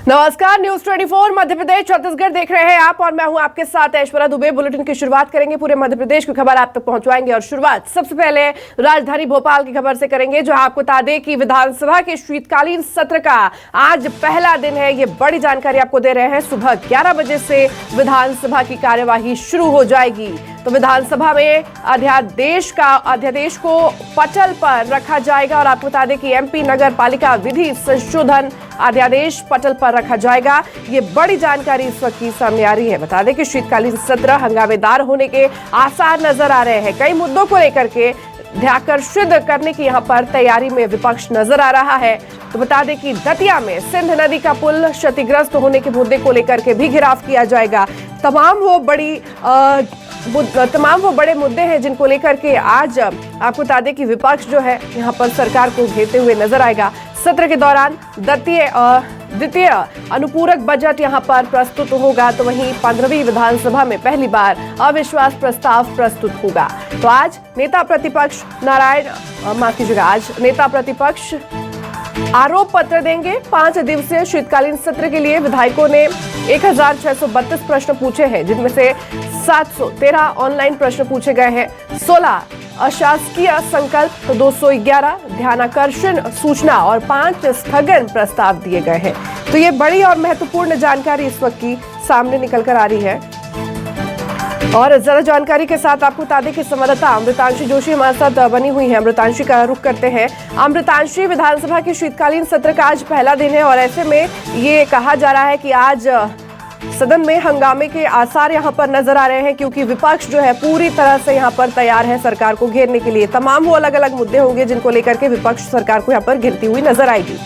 नमस्कार, न्यूज 24 मध्य प्रदेश छत्तीसगढ़ देख रहे हैं आप और मैं हूं आपके साथ ऐश्वर्या दुबे। बुलेटिन की शुरुआत करेंगे, पूरे मध्य प्रदेश की खबर आप तक पहुंचवाएंगे और शुरुआत सबसे पहले राजधानी भोपाल की खबर से करेंगे, जो आपको बता दें कि विधानसभा के शीतकालीन सत्र का आज पहला दिन है। ये बड़ी जानकारी आपको दे रहे हैं। सुबह 11 बजे से विधानसभा की कार्यवाही शुरू हो जाएगी। तो विधानसभा में अध्यादेश को पटल पर रखा जाएगा और आपको बता दें कि एमपी नगर पालिका विधि संशोधन अध्यादेश पटल पर रखा जाएगा। ये बड़ी जानकारी इस वक्त की सामने आ रही है। बता दें कि शीतकालीन सत्र हंगामेदार होने के आसार नजर आ रहे हैं। कई मुद्दों को लेकर के ध्यानाकर्षित करने की यहाँ पर तैयारी में विपक्ष नजर आ रहा है। तो बता दें कि दतिया में सिंध नदी का पुल क्षतिग्रस्त होने के मुद्दे को लेकर के भी घेराव किया जाएगा। तमाम वो बड़े मुद्दे हैं जिनको लेकर के आज आपको बता दें कि विपक्ष जो है यहाँ पर सरकार को घेरते हुए नजर आएगा। सत्र के दौरान द्वितीय अनुपूरक बजट यहां पर प्रस्तुत होगा। तो वहीं 15वीं विधानसभा में पहली बार अविश्वास प्रस्ताव प्रस्तुत होगा। तो आज नेता प्रतिपक्ष आरोप पत्र देंगे। 5 दिवसीय शीतकालीन सत्र के लिए विधायकों ने 1632 प्रश्न पूछे हैं, जिनमें से 713 ऑनलाइन प्रश्न पूछे गए हैं। 16 अशासकीय संकल्प, 211 ध्यानाकर्षण सूचना और 5 स्थगन प्रस्ताव दिए गए हैं। तो ये बड़ी और महत्वपूर्ण जानकारी इस वक्त की सामने निकल कर आ रही है। और ज्यादा जानकारी के साथ आपको बता दें कि संवाददाता अमृतांशी जोशी हमारे साथ बनी हुई है। अमृतांशी का रुख करते हैं। अमृतांशी, विधानसभा के शीतकालीन सत्र का आज पहला दिन है और ऐसे में ये कहा जा रहा है कि आज सदन में हंगामे के आसार यहां पर नजर आ रहे हैं, क्योंकि विपक्ष जो है पूरी तरह से यहां पर तैयार है सरकार को घेरने के लिए। तमाम वो अलग अलग मुद्दे होंगे जिनको लेकर के विपक्ष सरकार को यहां पर घेरती हुई नजर आएगी।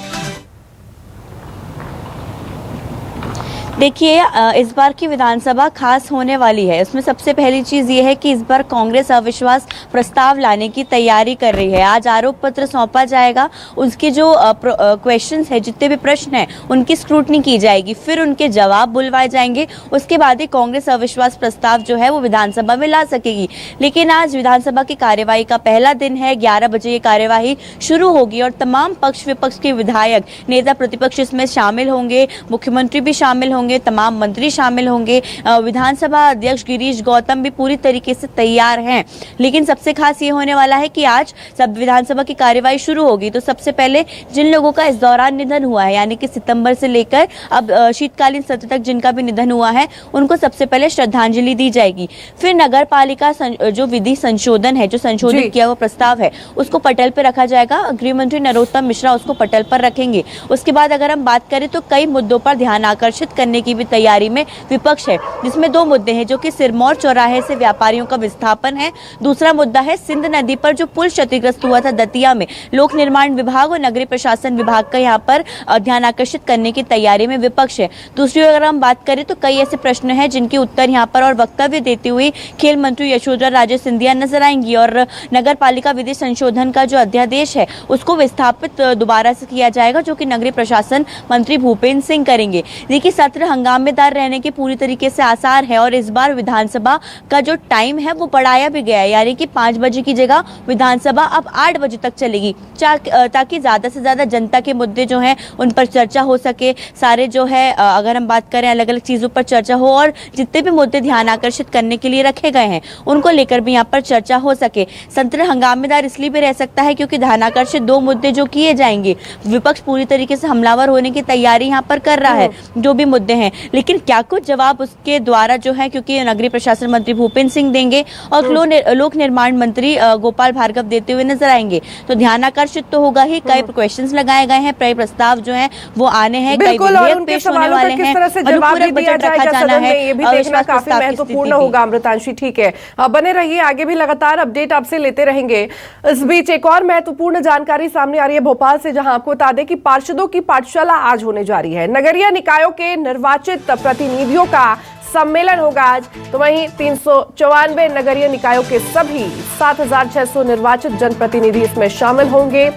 देखिए, इस बार की विधानसभा खास होने वाली है। उसमें सबसे पहली चीज़ ये है कि इस बार कांग्रेस अविश्वास प्रस्ताव लाने की तैयारी कर रही है। आज आरोप पत्र सौंपा जाएगा। उसके जो क्वेश्चंस है, जितने भी प्रश्न हैं, उनकी स्क्रूटनी की जाएगी, फिर उनके जवाब बुलवाए जाएंगे। उसके बाद ही कांग्रेस अविश्वास प्रस्ताव जो है वो विधानसभा में ला सकेगी। लेकिन आज विधानसभा की कार्यवाही का पहला दिन है। 11 बजे ये कार्यवाही शुरू होगी और तमाम पक्ष विपक्ष के विधायक, नेता प्रतिपक्ष इसमें शामिल होंगे, मुख्यमंत्री भी शामिल होंगे, तमाम मंत्री शामिल होंगे। विधानसभा अध्यक्ष गिरीश गौतम भी पूरी तरीके से तैयार हैं। लेकिन सबसे खास ये होने वाला है कि आज सब विधानसभा की कार्यवाही शुरू होगी तो सबसे पहले जिन लोगों का इस दौरान निधन हुआ है, यानी कि सितंबर से लेकर अब शीतकालीन सत्र तक जिनका भी निधन हुआ है, उनको सबसे पहले श्रद्धांजलि दी जाएगी। फिर नगर पालिका जो विधि संशोधन है, जो संशोधित किया हुआ प्रस्ताव है, उसको पटल पर रखा जाएगा। गृह मंत्री नरोत्तम मिश्रा उसको पटल पर रखेंगे। उसके बाद अगर हम बात करें तो कई मुद्दों पर ध्यान आकर्षित करने की भी तैयारी में विपक्ष है, जिसमें 2 मुद्दे हैं, जो कि सिरमौर चौराहे से व्यापारियों का विस्थापन है। दूसरा मुद्दा है सिंध नदी पर जो पुल क्षतिग्रस्त हुआ था दतिया में। लोक निर्माण विभाग और नगरीय प्रशासन विभाग का यहाँ पर ध्यान आकर्षित करने की तैयारी में विपक्ष है। दूसरी ओर अगर हम बात करें तो कई ऐसे प्रश्न हैं जिनके उत्तर यहाँ पर और वक्तव्य देती हुई खेल मंत्री यशोधरा राजे सिंधिया नजर आएंगी। और नगर पालिका विधि संशोधन का जो अध्यादेश है उसको विस्थापित दोबारा से किया जाएगा, जो कि नगरीय प्रशासन मंत्री भूपेंद्र सिंह करेंगे। देखिए, सत्र हंगामेदार रहने के पूरी तरीके से आसार है और इस बार विधानसभा का जो टाइम है वो बढ़ाया भी गया है, यानी कि 5 बजे की जगह विधानसभा अब 8 बजे तक चलेगी, ताकि ज्यादा से ज्यादा जनता के मुद्दे जो हैं उन पर चर्चा हो सके। सारे जो है अगर हम बात करें अलग अलग चीजों पर चर्चा हो और जितने भी मुद्दे ध्यान आकर्षित करने के लिए रखे गए हैं उनको लेकर भी यहाँ पर चर्चा हो सके। सत्र हंगामेदार इसलिए भी रह सकता है क्योंकि ध्यानाकर्षित 2 मुद्दे जो किए जाएंगे, विपक्ष पूरी तरीके से हमलावर होने की तैयारी यहाँ पर कर रहा है, जो भी मुद्दे हैं। लेकिन क्या कुछ जवाब उसके द्वारा जो है, क्योंकि नगरीय प्रशासन मंत्री भूपेंद्र सिंह देंगे और लोक निर्माण मंत्री गोपाल भार्गव देते हुए नजर आएंगे। तो ध्यान आकर्षित तो होगा ही। कई क्वेश्चंस लगाए गए हैं, कई प्रस्ताव जो हैं वो आने हैं, कई विधेयक पेश होने वाले हैं, अनुपूरक बजट रखा जाना है। ये भी देखना काफी महत्वपूर्ण होगा। अमृतांशी, ठीक है, बने रहिए, आगे भी लगातार अपडेट आपसे लेते रहेंगे। इस बीच एक और महत्वपूर्ण जानकारी सामने आ रही है भोपाल से, जहां आपको बता दें कि पार्षदों की पाठशाला आज होने जा रही है। नगरीय निकायों के निर्वाचित प्रतिनिधियों का सम्मेलन होगा आज। तो वहीं 394 नगरीय निकायों के सभी 7600 निर्वाचित जनप्रतिनिधि इसमें शामिल होंगे।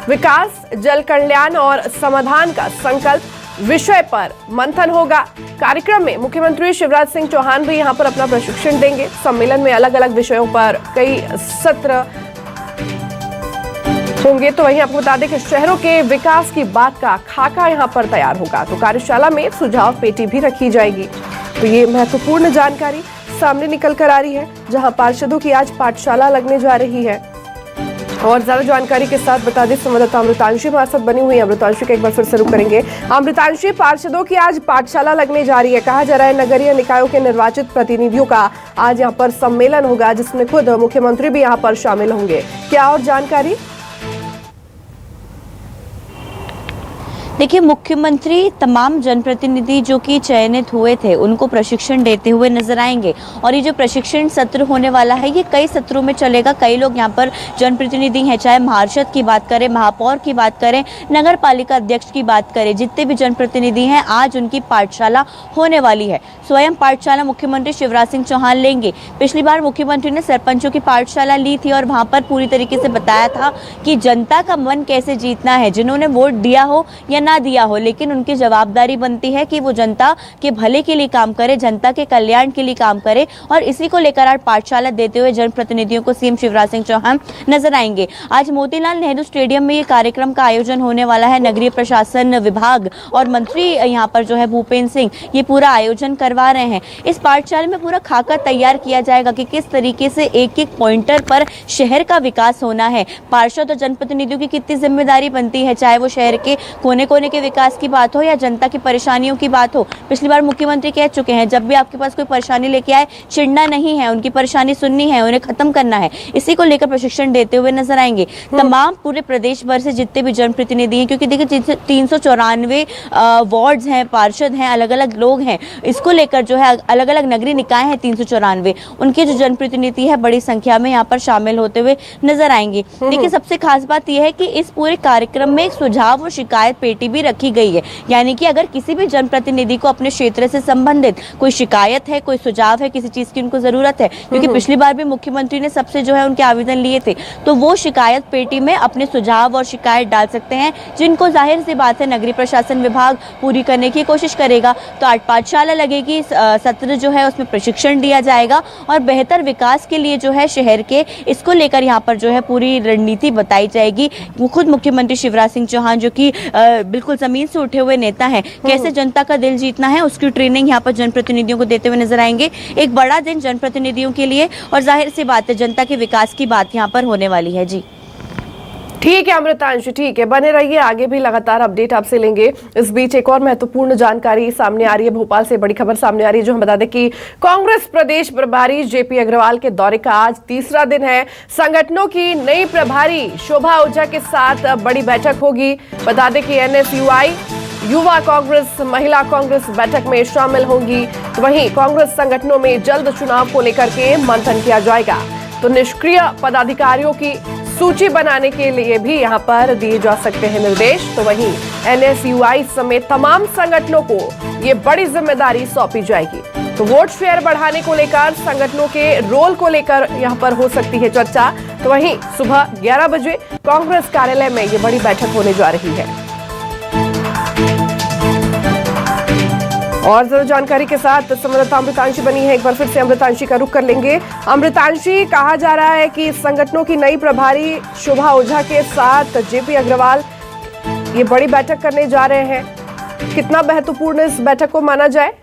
विकास, जल कल्याण और समाधान का संकल्प विषय पर मंथन होगा। कार्यक्रम में मुख्यमंत्री शिवराज सिंह चौहान भी यहां पर अपना प्रशिक्षण देंगे। सम्मेलन में अलग अलग विषयों पर कई सत्र होंगे। तो वहीं आपको बता दें कि शहरों के विकास की बात का खाका यहां पर तैयार होगा। तो कार्यशाला में सुझाव पेटी भी रखी जाएगी। तो ये महत्वपूर्ण जानकारी सामने निकल कर आ रही है, जहां पार्षदों की आज पाठशाला लगने जा रही है। और ज्यादा जानकारी के साथ बता दें संवाददाता अमृतांशी हमारे साथ बनी हुई है। अमृतांशी का एक बार फिर से रुख करेंगे। अमृतांशी, पार्षदों की आज पाठशाला लगने जा रही है। कहा जा रहा है नगरीय निकायों के निर्वाचित प्रतिनिधियों का आज यहाँ पर सम्मेलन होगा, जिसमें खुद मुख्यमंत्री भी यहाँ पर शामिल होंगे। क्या और जानकारी? देखिए, मुख्यमंत्री तमाम जनप्रतिनिधि जो कि चयनित हुए थे उनको प्रशिक्षण देते हुए नजर आएंगे। और ये जो प्रशिक्षण सत्र होने वाला है ये कई सत्रों में चलेगा। कई लोग यहाँ पर जनप्रतिनिधि हैं, चाहे पार्षद की बात करें, महापौर की बात करें, नगर पालिका अध्यक्ष की बात करें, जितने भी जनप्रतिनिधि हैं आज उनकी पाठशाला होने वाली है। स्वयं पाठशाला मुख्यमंत्री शिवराज सिंह चौहान लेंगे। पिछली बार मुख्यमंत्री ने सरपंचों की पाठशाला ली थी और वहां पर पूरी तरीके से बताया था कि जनता का मन कैसे जीतना है, जिन्होंने वोट दिया हो या ना दिया हो, लेकिन उनकी जवाबदारी बनती है कि वो जनता के भले के लिए काम करे, जनता के कल्याण के लिए काम करे। और इसी को लेकर आज पाठशाला देते हुए जनप्रतिनिधियों को सीएम शिवराज सिंह चौहान नजर आएंगे। आज मोतीलाल नेहरू स्टेडियम में ये कार्यक्रम का आयोजन होने वाला है। नगरीय प्रशासन विभाग और मंत्री यहाँ पर जो है भूपेंद्र सिंह ये पूरा आयोजन करवा रहे हैं। इस पाठशाला में पूरा खाका तैयार किया जाएगा कि किस तरीके से एक एक पॉइंटर पर शहर का विकास होना है। पार्षद और जनप्रतिनिधियों की कितनी जिम्मेदारी बनती है, चाहे वो शहर के कोने कोने के विकास की बात हो या जनता की परेशानियों की बात हो। पिछली बार मुख्यमंत्री कह चुके हैं जब भी आपके पास कोई परेशानी लेके आए, चिढ़ना नहीं है, उनकी परेशानी सुननी है, उन्हें खत्म करना है। इसी को लेकर प्रशिक्षण देते हुए नजर आएंगे तमाम पूरे प्रदेश भर से जितने भी जनप्रतिनिधि हैं, क्योंकि देखिए 394 वार्ड्स हैं, पार्षद हैं, अलग अलग लोग हैं। इसको लेकर जो है अलग अलग नगरीय निकाय हैं 394, उनके जो जनप्रतिनिधि है बड़ी संख्या में यहाँ पर शामिल होते हुए नजर आएंगे। देखिए, सबसे खास बात यह है कि इस पूरे कार्यक्रम में एक सुझाव और शिकायत पेटी भी रखी गई है। यानी कि अगर किसी भी जनप्रतिनिधि को अपने क्षेत्र से संबंधित कोई शिकायत है, कोई सुझाव है, किसी चीज की उनको जरूरत है, क्योंकि पिछली बार भी मुख्यमंत्री ने सबसे जो है उनके आवेदन लिए थे, तो वो शिकायत पेटी में अपने सुझाव और शिकायत डाल सकते हैं, जिनको जाहिर सी बात है नगरीय प्रशासन विभाग पूरी करने की कोशिश करेगा। तो आज पाठशाला लगेगी, सत्र जो है उसमें प्रशिक्षण दिया जाएगा और बेहतर विकास के लिए जो है शहर के, इसको लेकर यहाँ पर जो है पूरी रणनीति बताई जाएगी। खुद मुख्यमंत्री शिवराज सिंह चौहान जो कि बिल्कुल जमीन से उठे हुए नेता हैं, कैसे जनता का दिल जीतना है उसकी ट्रेनिंग यहाँ पर जनप्रतिनिधियों को देते हुए नजर आएंगे। एक बड़ा दिन जनप्रतिनिधियों के लिए और जाहिर सी बात है जनता के विकास की बात यहाँ पर होने वाली है। जी ठीक है अमृतांशी, ठीक है, बने रहिए, आगे भी लगातार अपडेट आपसे लेंगे। इस बीच एक और महत्वपूर्ण जानकारी सामने आ रही है, भोपाल से बड़ी खबर सामने आ रही है, जो हम बता दें कि कांग्रेस प्रदेश प्रभारी जेपी अग्रवाल के दौरे का आज तीसरा दिन है। संगठनों की नई प्रभारी शोभा ओझा के साथ बड़ी बैठक होगी। बता दें कि एनएसयूआई, युवा कांग्रेस, महिला कांग्रेस बैठक में शामिल होंगी। तो वहीं कांग्रेस संगठनों में जल्द चुनाव को लेकर के मंथन किया जाएगा। तो निष्क्रिय पदाधिकारियों की सूची बनाने के लिए भी यहां पर दिए जा सकते हैं निर्देश। तो वहीं एनएसयूआई समेत तमाम संगठनों को ये बड़ी जिम्मेदारी सौंपी जाएगी। तो वोट शेयर बढ़ाने को लेकर, संगठनों के रोल को लेकर यहां पर हो सकती है चर्चा। तो वहीं सुबह 11 बजे कांग्रेस कार्यालय में ये बड़ी बैठक होने जा रही है। और ज्यादा जानकारी के साथ संवाददाता अमृतांशी बनी है, एक बार फिर से अमृतांशी का रुख कर लेंगे। अमृतांशी, कहा जा रहा है कि संगठनों की नई प्रभारी शोभा ओझा के साथ जेपी अग्रवाल ये बड़ी बैठक करने जा रहे हैं। कितना महत्वपूर्ण इस बैठक को माना जाए?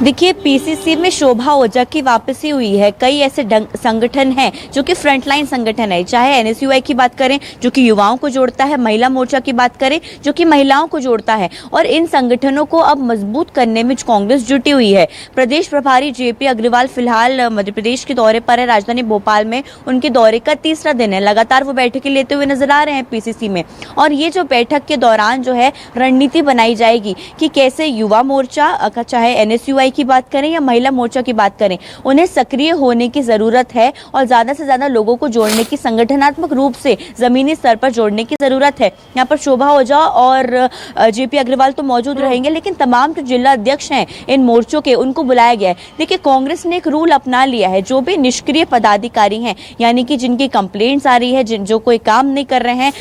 देखिए, पीसीसी में शोभा ओझा की वापसी हुई है। कई ऐसे संगठन हैं जो कि फ्रंटलाइन संगठन है, चाहे एनएसयूआई की बात करें जो कि युवाओं को जोड़ता है, महिला मोर्चा की बात करें जो कि महिलाओं को जोड़ता है, और इन संगठनों को अब मजबूत करने में कांग्रेस जुटी हुई है। प्रदेश प्रभारी जेपी अग्रवाल फिलहाल मध्य प्रदेश के दौरे पर है, राजधानी भोपाल में उनके दौरे का तीसरा दिन है। लगातार वो बैठकें लेते हुए नजर आ रहे हैं पीसीसी में, और ये जो बैठक के दौरान जो है रणनीति बनाई जाएगी कि कैसे युवा मोर्चा, चाहे एनएसयूआई की बात करें या महिला मोर्चा की बात करें, उन्हें सक्रिय होने की जरूरत है और ज्यादा से ज्यादा लोगों को जोड़ने की, संगठनात्मक रूप से जमीनी स्तर पर जोड़ने की जरूरत है। यहाँ पर शोभा ओझा और जेपी अग्रवाल तो मौजूद रहेंगे, लेकिन तमाम जो जिला अध्यक्ष हैं इन मोर्चों के, उनको बुलाया गया है। देखिए, कांग्रेस ने एक रूल अपना लिया है, जो भी निष्क्रिय पदाधिकारी हैं, यानी कि जिनकी कंप्लेंट्स आ रही है, जो कोई काम नहीं कर रहे हैं,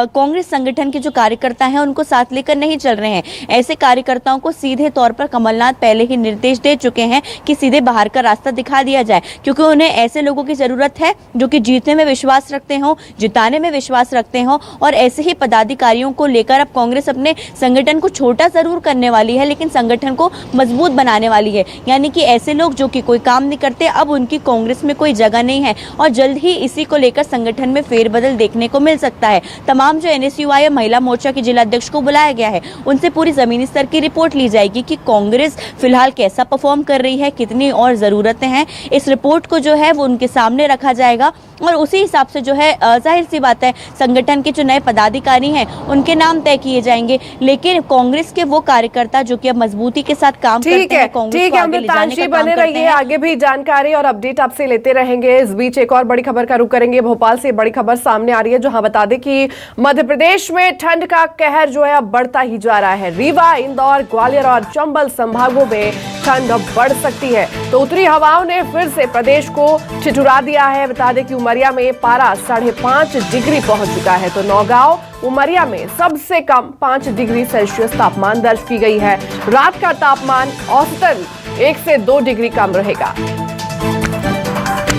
कांग्रेस संगठन के जो कार्यकर्ता हैं उनको साथ लेकर नहीं चल रहे हैं, ऐसे कार्यकर्ताओं को सीधे तौर पर कमलनाथ पहले ही निर्देश निर्देश दे चुके हैं कि सीधे बाहर का रास्ता दिखा दिया जाए, क्योंकि उन्हें ऐसे लोगों की जरूरत है जो कि जीतने में विश्वास रखते हो, जिताने में विश्वास रखते हो। और ऐसे ही पदाधिकारियों को लेकर अब कांग्रेस अपने संगठन को छोटा जरूर करने वाली है, लेकिन संगठन को मजबूत बनाने वाली है। यानी कि ऐसे लोग जो कि कोई काम नहीं करते, अब उनकी कांग्रेस में कोई जगह नहीं है और जल्द ही इसी को लेकर संगठन में फेरबदल देखने को मिल सकता है। तमाम जो NSUI और महिला मोर्चा के जिला अध्यक्ष को बुलाया गया है, उनसे पूरी जमीनी स्तर की रिपोर्ट ली जाएगी कि कांग्रेस फिलहाल कैसा परफॉर्म कर रही है, कितनी और जरूरतें हैं। इस रिपोर्ट को जो है वो उनके सामने रखा जाएगा और उसी हिसाब से जो है जाहिर सी बात है संगठन के जो नए पदाधिकारी हैं उनके नाम तय किए जाएंगे। लेकिन कांग्रेस के वो कार्यकर्ता जो कि अब मजबूती के साथ काम करते हैं, कांग्रेस को आगे ले जाने का काम करते हैं। आगे भी जानकारी और अपडेट आपसे लेते रहेंगे। इस बीच एक और बड़ी खबर का रुख करेंगे। भोपाल से बड़ी खबर सामने आ रही है, जहां बता दें कि मध्य प्रदेश में ठंड का कहर जो है अब बढ़ता ही जा रहा है। रीवा, इंदौर, ग्वालियर और चंबल संभागों में ठंड अब बढ़ सकती है, तो उत्तरी हवाओं ने फिर से प्रदेश को ठिठुरा दिया है। बता दें कि उमरिया में पारा 5.5 डिग्री पहुंच चुका है, तो नौगांव, उमरिया में सबसे कम 5 डिग्री सेल्सियस तापमान दर्ज की गई है। रात का तापमान औसतन 1 से 2 डिग्री कम रहेगा।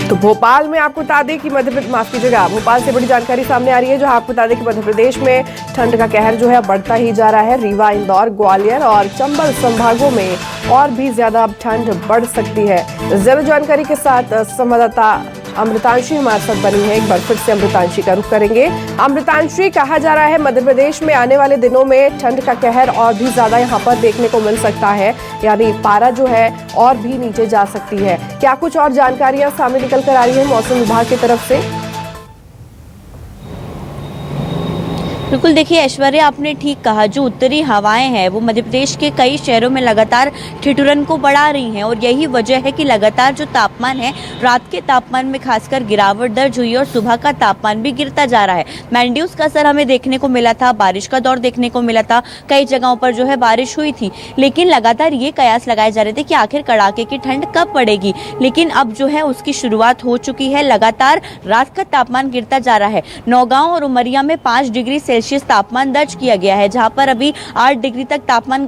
तो भोपाल में आपको बता दें कि भोपाल से बड़ी जानकारी सामने आ रही है, जो आपको बता दें कि मध्य प्रदेश में ठंड का कहर जो है बढ़ता ही जा रहा है। रीवा, इंदौर, ग्वालियर और चंबल संभागों में और भी ज्यादा अब ठंड बढ़ सकती है। ज्यादा जानकारी के साथ संवाददाता अमृतांशी हमारे साथ बनी है। एक बार फिर से अमृतांशी का रुख करेंगे। अमृतांशी, कहा जा रहा है मध्य प्रदेश में आने वाले दिनों में ठंड का कहर और भी ज्यादा यहाँ पर देखने को मिल सकता है, यानी पारा जो है और भी नीचे जा सकती है। क्या कुछ और जानकारियां सामने निकल कर आ रही है मौसम विभाग की तरफ से? बिल्कुल, देखिए ऐश्वर्या, आपने ठीक कहा। जो उत्तरी हवाएं हैं वो मध्य प्रदेश के कई शहरों में लगातार ठिठुरन को बढ़ा रही हैं और यही वजह है कि लगातार जो तापमान है, रात के तापमान में खासकर गिरावट दर्ज हुई और सुबह का तापमान भी गिरता जा रहा है। मैंड्यूज का असर हमें देखने को मिला था, बारिश का दौर देखने को मिला था, कई जगहों पर जो है बारिश हुई थी, लेकिन लगातार ये कयास लगाए जा रहे थे कि आखिर कड़ाके की ठंड कब पड़ेगी। लेकिन अब जो है उसकी शुरुआत हो चुकी है। लगातार रात का तापमान गिरता जा रहा है। नौगांव और उमरिया में 5 डिग्री सेल्सियस तापमान दर्ज किया गया है, जहां पर अभी 8 डिग्री तक तापमान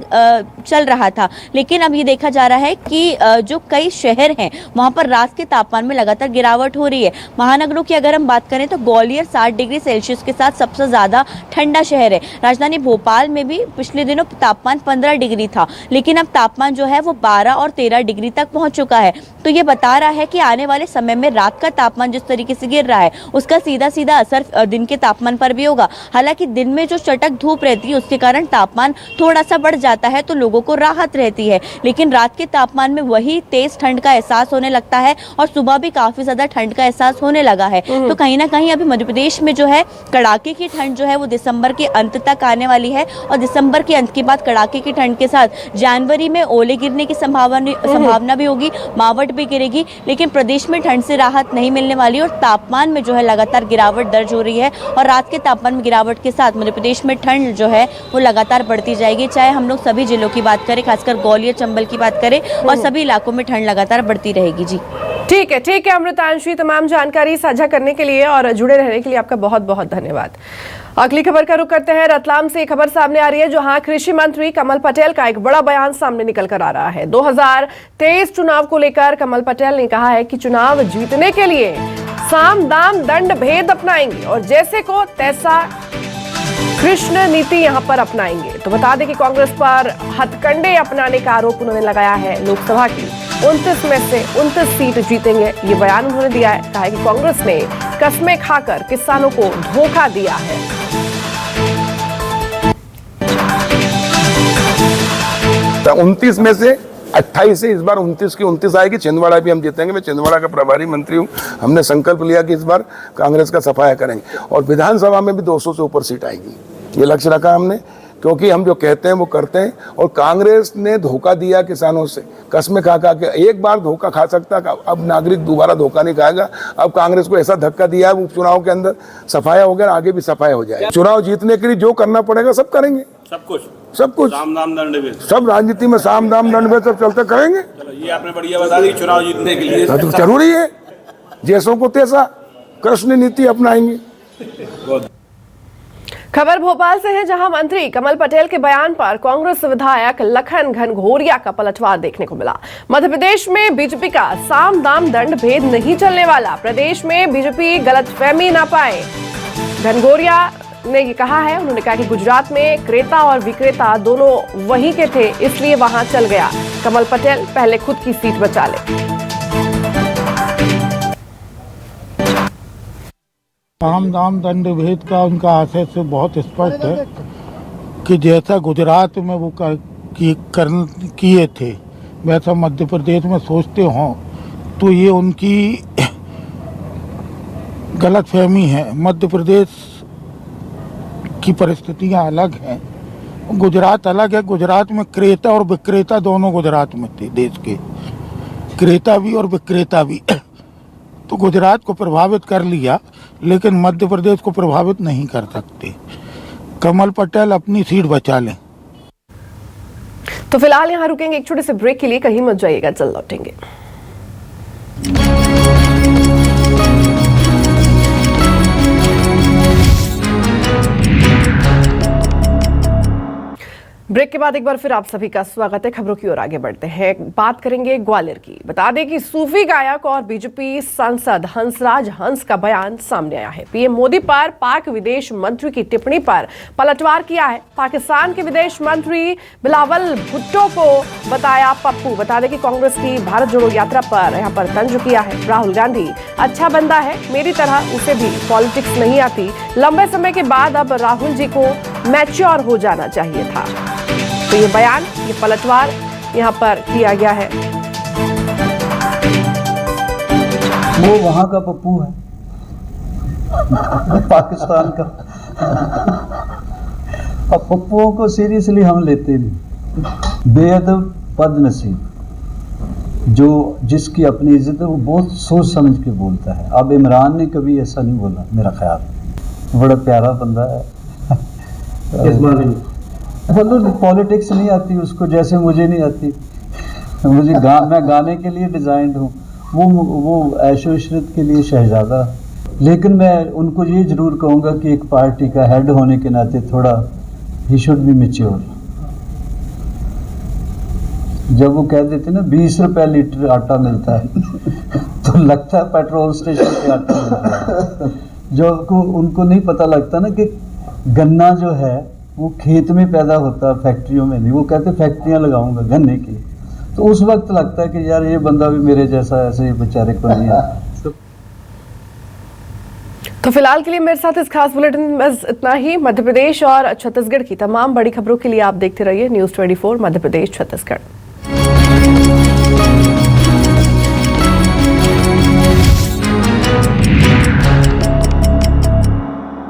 चल रहा था। लेकिन अब ये देखा जा रहा है कि जो कई शहर हैं वहां पर रात के तापमान में लगातार गिरावट हो रही है। महानगरों की अगर हम बात करें तो ग्वालियर 60 डिग्री सेल्सियस के साथ सबसे ज्यादा ठंडा शहर है। राजधानी भोपाल में भी पिछले दिनों तापमान 15 डिग्री था, लेकिन अब तापमान जो है वो 12 और 13 डिग्री तक पहुंच चुका है। तो ये बता रहा है कि आने वाले समय में रात का तापमान जिस तरीके से गिर रहा है उसका सीधा सीधा असर दिन के तापमान पर भी होगा। हालांकि दिन में जो चटक धूप रहती है उसके कारण तापमान थोड़ा सा बढ़ जाता है, तो लोगों को राहत रहती है, लेकिन रात के तापमान में वही तेज ठंड का एहसास होने लगता है और सुबह भी काफी ज्यादा ठंड का एहसास होने लगा है। तो कहीं ना कहीं अभी मध्य प्रदेश में जो है कड़ाके की ठंड जो है वो दिसंबर के अंत तक आने वाली है और दिसंबर के अंत के बाद कड़ाके की ठंड के साथ जनवरी में ओले गिरने की संभावना भी होगी, मावट भी गिरेगी। लेकिन प्रदेश में ठंड से राहत नहीं मिलने वाली और तापमान में जो है लगातार गिरावट दर्ज हो रही है और रात के तापमान में गिरावट के साथ मध्य प्रदेश में ठंड जो है वो लगातार बढ़ती जाएगी। चाहे हम लोग सभी जिलों की बात करें, खासकर ग्वालियर, चंबल की बात करें, और सभी इलाकों में ठंड लगातार बढ़ती रहेगी। जी ठीक है अमृतांशी, तमाम जानकारी साझा करने के लिए और जुड़े रहने के लिए आपका बहुत बहुत धन्यवाद। अगली खबर का रुख करते हैं। रतलाम से एक खबर सामने आ रही है, जहां कृषि मंत्री कमल पटेल का एक बड़ा बयान सामने निकल कर आ रहा है। 2023 चुनाव को लेकर कमल पटेल ने कहा है कि चुनाव जीतने के लिए साम दाम दंड भेद अपनाएंगे और जैसे को तैसा कृष्ण नीति यहां पर अपनाएंगे। तो बता दें कि कांग्रेस पर हथकंडे अपनाने का आरोप उन्होंने लगाया है। लोकसभा की 29 में से 29 सीट जीतेंगे, ये बयान उन्होंने दिया है। कहा है कि कांग्रेस ने कस्में खाकर किसानों को धोखा दिया है। 29 में से 28 से इस बार 29 की 29 आएगी। छिंदवाड़ा भी हम जीतेंगे। मैं छिंदवाड़ा का प्रभारी मंत्री हूँ। हमने संकल्प लिया कि इस बार कांग्रेस का सफाया करेंगे और विधानसभा में भी 200 से ऊपर सीट आएगी, ये लक्ष्य रखा हमने, क्योंकि हम जो कहते हैं वो करते हैं। और कांग्रेस ने धोखा दिया किसानों से, कसमें खा के। एक बार धोखा खा सकता, अब नागरिक दोबारा धोखा नहीं खाएगा। अब कांग्रेस को ऐसा धक्का दिया है उपचुनाव के अंदर, सफाया हो गया, आगे भी सफाया हो जाए। चुनाव जीतने के लिए जो करना पड़ेगा सब करेंगे, सब कुछ साम दाम दंड भेद, सब राजनीति में साम दाम दंड भेद सब चलते करेंगे। ये आपने बढ़िया बता दी। चुनाव जीतने के लिए तो जरूरी है, जैसों को तैसा कृष्ण नीति अपनाएंगे। खबर भोपाल से है, जहां मंत्री कमल पटेल के बयान पर कांग्रेस विधायक लखन घनघोरिया का पलटवार देखने को मिला। मध्य प्रदेश में बीजेपी का साम दाम दंड भेद नहीं चलने वाला, प्रदेश में बीजेपी गलतफहमी ना पाए। घनघोरिया ने ये कहा है, उन्होंने कहा कि गुजरात में क्रेता और विक्रेता दोनों वहीं के थे, इसलिए वहां चल गया। कमल पटेल पहले खुद की सीट बचा ले। साम दाम दंड भेद का उनका आशय से बहुत स्पष्ट है कि जैसा गुजरात में वो किए थे वैसा मध्य प्रदेश में सोचते हों तो ये उनकी गलतफहमी है। मध्य प्रदेश की परिस्थितियां अलग हैं, गुजरात अलग है। गुजरात में क्रेता और विक्रेता दोनों गुजरात में थे, देश के क्रेता भी और विक्रेता भी। तो गुजरात को प्रभावित कर लिया, लेकिन मध्य प्रदेश को प्रभावित नहीं कर सकते। कमल पटेल अपनी सीट बचा लें। तो फिलहाल यहां रुकेंगे एक छोटे से ब्रेक के लिए, कहीं मत जाइएगा, जल्द लौटेंगे। ब्रेक के बाद एक बार फिर आप सभी का स्वागत है। खबरों की ओर आगे बढ़ते हैं, बात करेंगे ग्वालियर की। बता दें कि सूफी गायक और बीजेपी सांसद हंसराज हंस का बयान सामने आया है। पीएम मोदी पर पाक विदेश मंत्री की टिप्पणी पर पलटवार किया है। पाकिस्तान के विदेश मंत्री बिलावल भुट्टो को बताया पप्पू। बता दें कि कांग्रेस की भारत जोड़ो यात्रा पर यहां पर तंज किया है। राहुल गांधी अच्छा बंदा है, मेरी तरह उसे भी पॉलिटिक्स नहीं आती। लंबे समय के बाद अब राहुल जी को मैच्योर हो जाना चाहिए था। तो ये बयान, ये पलटवार यहाँ पर किया गया है। वो वहां का पप्पू है, पाकिस्तान का। अब पप्पुओं को सीरियसली हम लेते नहीं। बेअदब बदनसीब, जो जिसकी अपनी इज्जत है वो बहुत सोच समझ के बोलता है। अब इमरान ने कभी ऐसा नहीं बोला, मेरा ख्याल बड़ा प्यारा बंदा है। मतलब पॉलिटिक्स नहीं आती उसको, जैसे मुझे नहीं आती। मुझे मैं गाने के लिए डिज़ाइंड हूँ, वो ऐशो इशरत के लिए शहजादा। लेकिन मैं उनको ये ज़रूर कहूँगा कि एक पार्टी का हेड होने के नाते थोड़ा ही शुड बी मैच्योर। जब वो कह देते ना 20 रुपये लीटर आटा मिलता है तो लगता है पेट्रोल स्टेशन पे आटा मिलता है। जो उनको नहीं पता लगता ना कि गन्ना जो है वो खेत में पैदा होता है, फैक्ट्रियों में नहीं। वो कहते फैक्ट्रियां लगाऊंगा गन्ने की, तो उस वक्त लगता है कि यार ये बंदा भी मेरे जैसा ऐसे ही बेचारे को नहीं आता। तो फिलहाल के लिए मेरे साथ इस खास बुलेटिन में बस इतना ही। मध्य प्रदेश और छत्तीसगढ़ की तमाम बड़ी खबरों के लिए आप देखते रहिए न्यूज़ 24 मध्य प्रदेश छत्तीसगढ़।